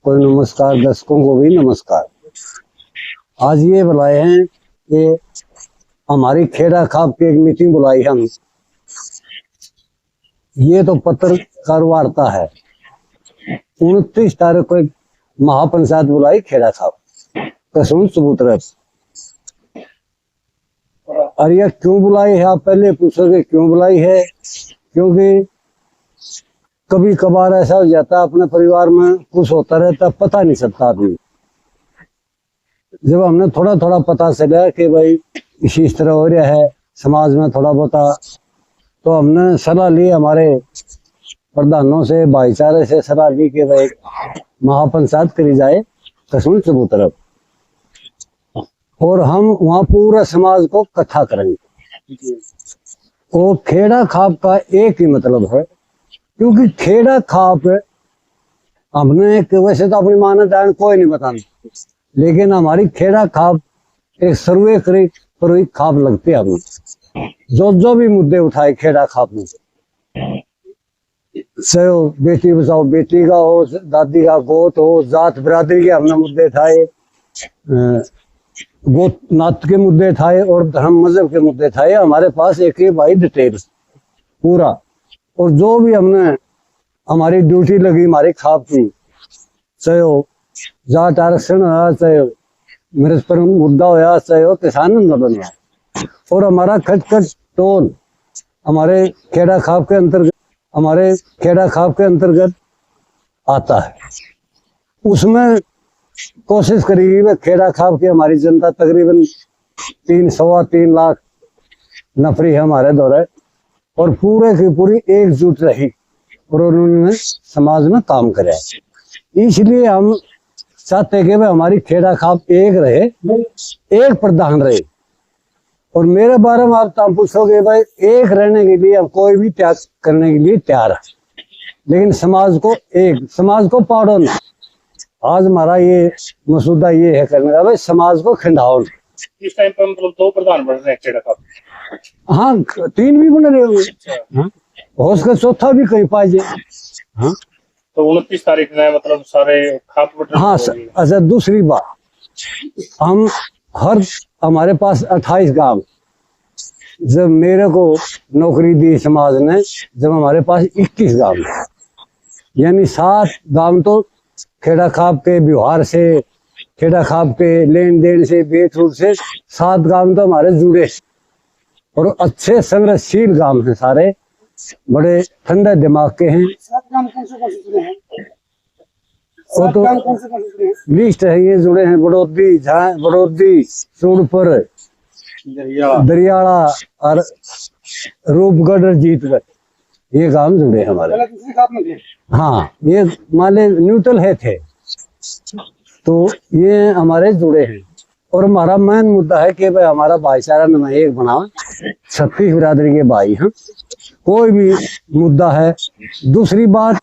कोई नमस्कार, दर्शकों को भी नमस्कार। आज ये बुलाए हैं कि हमारी खेड़ा खाप की एक मीटिंग बुलाई हम। ये तो पत्रकार वार्ता है। 29 तारीख को एक महापंचायत बुलाई खेड़ा खाप कसुन सबूतरस। और यह क्यों बुलाई है, आप पहले पूछोगे क्यों बुलाई है। क्योंकि कभी कभार ऐसा हो जाता है अपने परिवार में कुछ होता रहता, पता नहीं चलता आदमी। जब हमने थोड़ा थोड़ा पता चला कि भाई इस तरह हो रहा है समाज में थोड़ा बहुत, तो हमने सलाह ली हमारे प्रधानों से, भाईचारे से सलाह ली कि भाई महापंचायत करी जाए कसुन सबूतरस, और हम वहाँ पूरा समाज को इकट्ठा करेंगे। और खेड़ा खाप का एक ही मतलब है, क्योंकि खेड़ा खाप हमने वैसे तो अपनी मान्यता कोई नहीं बताना, लेकिन हमारी खेड़ा खाप एक सर्वे करी पर खाप लगती है। हमें जो भी मुद्दे उठाए खेड़ा खाप में, चाहे बेटी बचाओ बेटी का हो, दादी का गोत हो, जात बिरादरी के हमने मुद्दे उठाए, गोत नात के मुद्दे उठाए और धर्म मजहब के मुद्दे उठाए। हमारे पास एक ही भाई डिटेल पूरा, और जो भी हमने हमारी ड्यूटी लगी हमारी खाप की, चाहे हो जाट आरक्षण हुआ, चाहे मेरे पर मुद्दा होया, चाहे हो किसान आंदोलन हुआ, और हमारा खटखट टोल हमारे खेड़ा खाप के अंतर्गत आता है। उसमें कोशिश करेगी वह खेड़ा खाप की हमारी जनता तकरीबन 3-3.25 लाख नफरी है हमारे दौरे, और पूरे की पूरी एकजुट रही और उन्होंने समाज में काम करे। इसलिए हम चाहते कि भाई हमारी खेड़ा खाप एक रहे, एक प्रधान रहे। और मेरे बारे में आप पूछोगे भाई, एक रहने के लिए हम कोई भी त्याग करने के लिए तैयार है, लेकिन समाज को पाड़ो ना। आज हमारा ये मसूदा ये है करने का भाई, समाज को खिंडाओ। इस टाइम पर मतलब 2 प्रधान बन रहे हैं खेड़ा खाप। हाँ, 3 भी बन रहे होंगे, हो सके चौथा भी कहीं पाए जाए। हाँ, तो 29 तारीख में मतलब सारे खाप बट। हाँ अच्छा, दूसरी बात, हम हमारे पास 28 गांव, जब मेरे को नौकरी दी समाज ने, जब हमारे पास 21 गांव, यानी 7 गांव तो खेड़ा खाप के व्यवहार से, खेड़ा खाप के लेन देन से, बेट रूट से 7 गांव तो हमारे जुड़े, और अच्छे संग्रहशील गांव हैं सारे, बड़े ठंडे दिमाग के हैं। 7 गांव कौन से जुड़े हैं? वो तो लिस्ट है, ये जुड़े हैं बड़ौदी, सूरपुर, दरियाड़ा और रूपगढ़, जीतगढ़, ये गांव जुड़े हैं हमारे। हाँ, ये माले न्यूट्रल है थे, तो ये हमारे जुड़े हैं। और हमारा मेन मुद्दा है कि भाई हमारा भाईचारा में एक बना, 36 बिरादरी के भाई हैं, कोई भी मुद्दा है। दूसरी बात,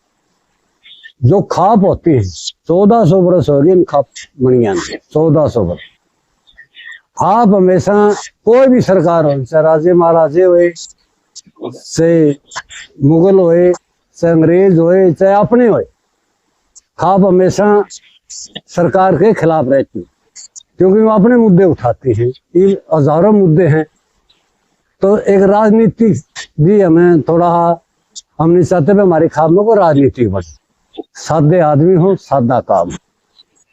जो खाप होती है 1400 बरस हो गई खाप बनिया, 1400 बरस। आप हमेशा कोई भी सरकार हो, चाहे राजे महाराजे हुए, चाहे मुगल हुए, चाहे अंग्रेज हुए, चाहे अपने हुए, खाप हमेशा सरकार के खिलाफ रहती है, क्योंकि वो अपने मुद्दे उठाते हैं। ये हजारों मुद्दे हैं, तो एक राजनीति भी हमें थोड़ा, हम नहीं चाहते हमारे खाप में को राजनीति बने, सादे आदमी हो, सादा काम।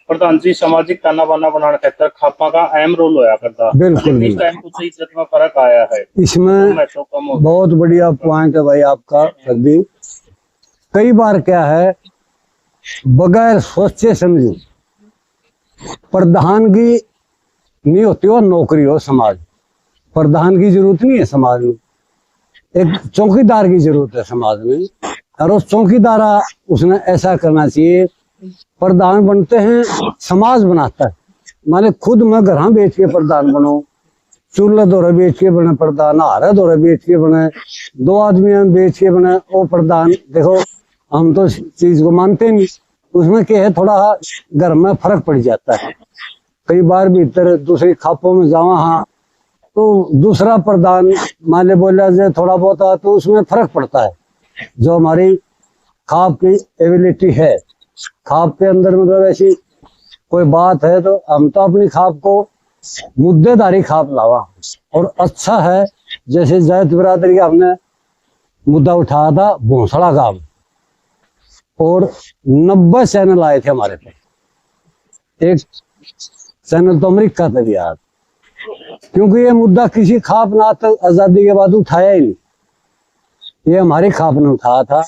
प्रधान जी, सामाजिक ताना बाना बनाने के खातिर खापा का अहम रोल होया करता। बिल्कुल, इस टाइम कुछ इज्जत में फर्क आया है, इसमें बहुत बढ़िया पॉइंट है भाई आपका। कई बार क्या है, बगैर सोचे समझे प्रधान की नहीं होती हो नौकरी हो, समाज प्रधान की जरूरत नहीं है समाज में, एक चौकीदार की जरूरत है समाज में। और उस चौकीदार उसने ऐसा करना चाहिए, प्रधान बनते हैं समाज बनाता है। माने खुद मैं घर बेच के प्रधान बनो, चूल्हा दौरा बेच के बने प्रधान, हारा दौरा बेच के बने, 2 आदमी बेच के बने वो प्रधान। देखो हम तो चीज को मानते नहीं, उसमें क्या है, थोड़ा घर में फर्क पड़ जाता है। कई बार भीतर दूसरी खापों में जावा, हाँ, तो दूसरा प्रधान मान ले बोला जाए थोड़ा बहुत, तो उसमें फर्क पड़ता है। जो हमारी खाप की एबिलिटी है खाप के अंदर मतलब ऐसी कोई बात है तो हम तो अपनी खाप को मुद्देदारी खाप लावा। और अच्छा है, जैसे जायत बिरादरी का हमने मुद्दा उठाया था भोसड़ा गांव, और 90 चैनल आए थे हमारे पे। एक चैनल तो अमेरिका से भी आया, क्योंकि ये मुद्दा किसी खाप ना तक आजादी के बाद उठाया ही नहीं, ये हमारी खाप ने उठाया था।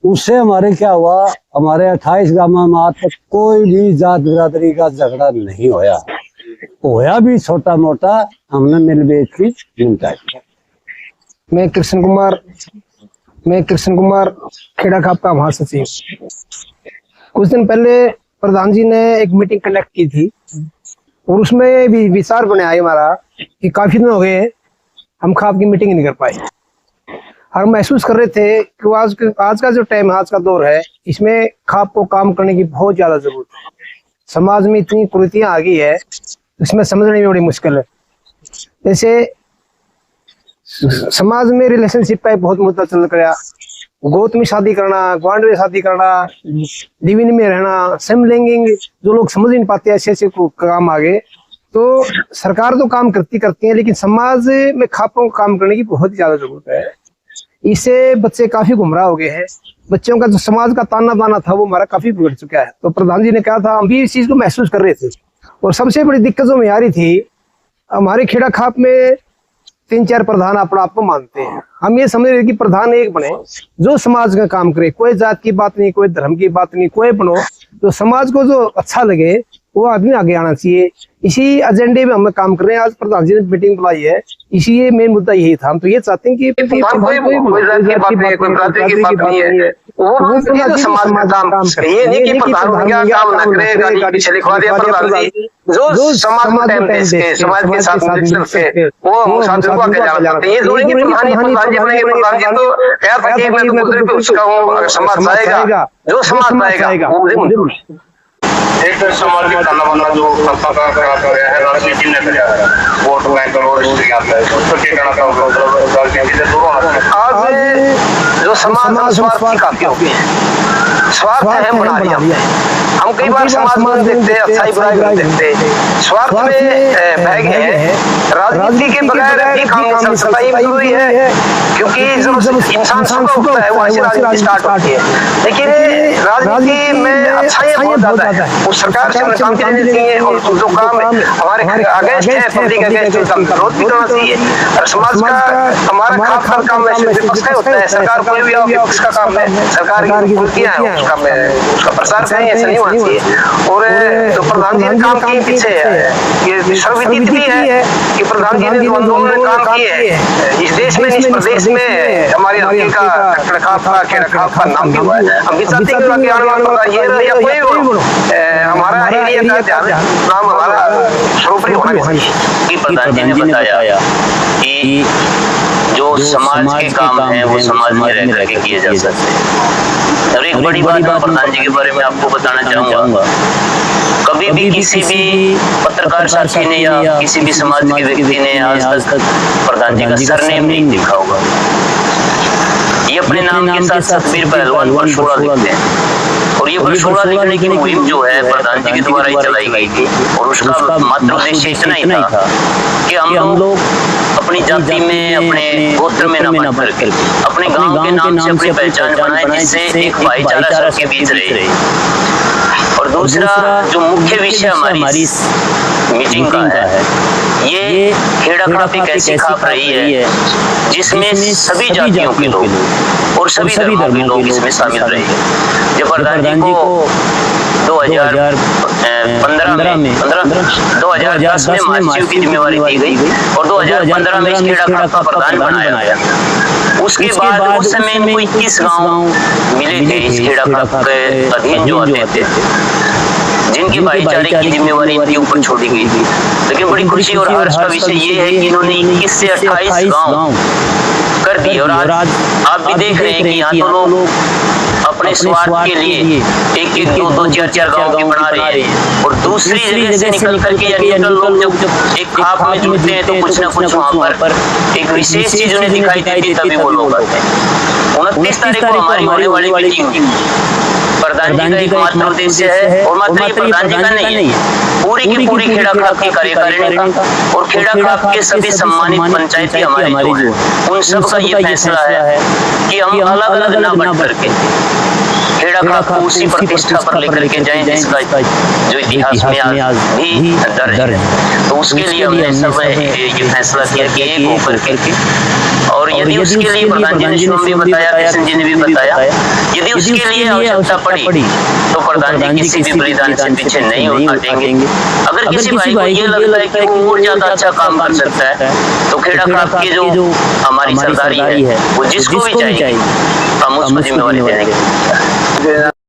उससे हमारे क्या हुआ, हमारे 28 गांव में आज तक कोई भी जात बिरादरी का झगड़ा नहीं होया भी छोटा मोटा हमने मिल बेच की निपटाई। मैं कृष्ण कुमार खेड़ा खाप का महासचिव। कुछ दिन पहले प्रधान जी ने एक मीटिंग कंडक्ट की थी, और उसमें भी विचार बने आए हमारा कि काफी दिन हो गए हम खाप की मीटिंग नहीं कर पाए। हम महसूस कर रहे थे कि आज का जो टाइम है, आज का दौर है, इसमें खाप को काम करने की बहुत ज्यादा जरूरत है। समाज में इतनी कुरीतियां आ गई है, इसमें समझने में बड़ी मुश्किल है। जैसे समाज में रिलेशनशिप का बहुत मुद्दा चल गया, गोद में शादी करना, ग्वांड में शादी करना, लिविंग में रहना, समलैंगिक, जो लोग समझ नहीं पाते ऐसे ऐसे काम आ गए। तो सरकार तो काम करती है, लेकिन समाज में खापों को काम करने की बहुत ज्यादा जरूरत है। इससे बच्चे काफी गुमराह हो गए हैं। बच्चों का जो समाज का ताना बाना था वो हमारा काफी बिगड़ चुका है। तो प्रधान जी ने कहा था, हम भी इस चीज को महसूस कर रहे थे। और सबसे बड़ी दिक्कत जो में आ रही थी, हमारे खेड़ा खाप में 3-4 प्रधान अपना आप को मानते हैं। हम ये समझ रहे कि प्रधान एक बने जो समाज का काम करे, कोई जात की बात नहीं, कोई धर्म की बात नहीं, कोई बनो तो समाज को जो अच्छा लगे वो आदमी आगे आना चाहिए। इसी एजेंडे में हम काम कर रहे हैं। आज प्रधान जी ने मीटिंग बुलाई है, इसी मेन मुद्दा यही था। हम तो ये चाहते हैं कि कोई जात की बात नहीं, कोई बिरादरी की बात नहीं है, वो समाज में काम करे। ये नहीं कि प्रधान हो गया काम ना करे, गाड़ी पीछे लिखवा दिया प्रधान जी। जो समाज में टाइम दे के समाज के साथ मिलकर के वो साथ में आगे जाना चाहते हैं। ये थोड़ी कि प्रधान जी बनेंगे। प्रधान जी तो कहा था कि मैं तो गुजरे पे उसका हूँ, समाज आएगा, जो समाज आएगा वो मुझे एक सामाजिक ताना बाना जो खापा का खड़ा कर रहा है, राजनीति ने किया है, वोट बैंक और इसके आता है, उसको क्या कहना चाहोगे? राजनीति से दूर होना। आज जो समाज स्वार्थ की काफी हो गई है, स्वार्थ है बना लिया। हम कई बार समाज में देखते हैं, अच्छाई बुराई देखते हैं, स्वार्थ में बह गए हैं। राजनीति के बगैर भी काम चल सकता है, जरूरी है, क्योंकि जब इंसान सुबह उठता है वहां से राजनीति स्टार्ट होती है। लेकिन राजनीति में अच्छाई बहुत ज्यादा है, वो सरकार से हमें शांति देनी चाहिए, और जो काम हमारे अगेंस्ट है, पब्लिक अगेंस्ट, उसका विरोध भी करना चाहिए। और समाज का हमारा खाप का काम ऐसे विपक्ष का होता है, सरकार कोई भी विपक्ष का काम है, सरकार की नीतियां हैं उसका प्रसार करें, ऐसा नहीं होना चाहिए। और जो प्रधान जी ने काम किए पीछे ये सर्वविदित भी है कि प्रधान जी ने जो आंदोलन काम किए हैं इस देश में, इस प्रदेश में, हमारी हल्के का रखरखाव का खेड़ा खाप का नाम भी हुआ है। हम भी चाहते हैं कि आने वाला ये रहे या कोई हो, हमारा एरिया का ध्यान नाम हमारा सर्वोपरि होना चाहिए। कि प्रधान जी ने बताया कि जो समाज के काम हैं वो समाज में रह करके किए जा सकते हैं। और एक बड़ी बात मैं प्रधान जी के बारे में आपको बताना चाहूंगा, कभी भी किसी भी पत्रकार साथी ने या किसी भी समाज के व्यक्ति ने आज तक प्रधान जी का सरनेम नहीं लिखा होगा। ये अपने नाम के साथ सतबीर पहलवान ब्रशोड़ा लिखते हैं, और ये ब्रशोड़ा लिखने की मुहिम जो है प्रधान जी के द्वारा ही चलाई गई थी। और उसका मात्र उद्देश्य इतना ही था कि हम लोग अपनी जाति में, अपने गोत्र में न बन करके अपने गांव के नाम से अपनी पहचान बनाए, जिससे एक भाईचारा सबके बीच रहे। और दूसरा जो मुख्य विषय हमारी मीटिंग का है, ये खेड़ा खाप एक ऐसी खाप रही है जिसमें सभी जातियों के लोग और सभी धर्मों के लोग इसमें शामिल रहे। जब प्रधान जी को 2010 में महासचिव की जिम्मेवारी दी गई और 2015 में इस खेड़ा खाप का प्रधान बनाया। उसके बाद उस समय में 21 गांव मिले थे इस खेड़ा खाप के अधीन जो आते थे, जिनकी भाईचारे की जिम्मेवारी इनके ऊपर छोड़ी गई थी। लेकिन बड़ी खुशी और हर्ष का विषय ये है कि इन्होंने 21 से 28 गांव कर दिए। और आज आप भी देख रहे हैं कि यहाँ तो लोग अपने स्वार्थ के लिए 1-1, 2-2, 4-4 गांव के बना रहे हैं, और दूसरी जगह से निकल करके या न्यूट्रल लोग जब एक खाप में जुटते हैं तो कुछ ना कुछ वहाँ पर एक विशेष चीज उन्हें दिखाई देती, तभी वो लोग आते हैं। 29 तारीख को हमारी होने वाली मीटिंग प्रधान जी का एकमात्र उद्देश्य है, और मात्र ये प्रधान जी का नहीं है, पूरी की पूरी खेड़ा खाप की कार्यकारिणी का और खेड़ा खाप के सभी सम्मानित पंचायती हमारे जो हैं उन सब का ये फैसला है कि हम अलग अलग ना बट करके खेड़ा खाप को उसी प्रतिष्ठा पर लेकर के जाएं जिसका जो इतिहास में आज भी दर्ज है। तो उसके लिए हमने सब ये फैसला किया कि एक होकर के, और यदि उसके लिए प्रधान जी ने शुरू में बताया, किशन जी ने भी बताया, यदि उसके लिए आवश्यकता पड़ी तो प्रधान जी किसी भी बलिदान से पीछे नहीं हटेंगे। अगर किसी भाई को ये लगता है कि वो और ज्यादा अच्छा काम कर सकता है तो खेड़ा खाप की जो हमारी सरदारी है वो जिसको भी चाहिए हम उसको जिम्मेवारी देंगे।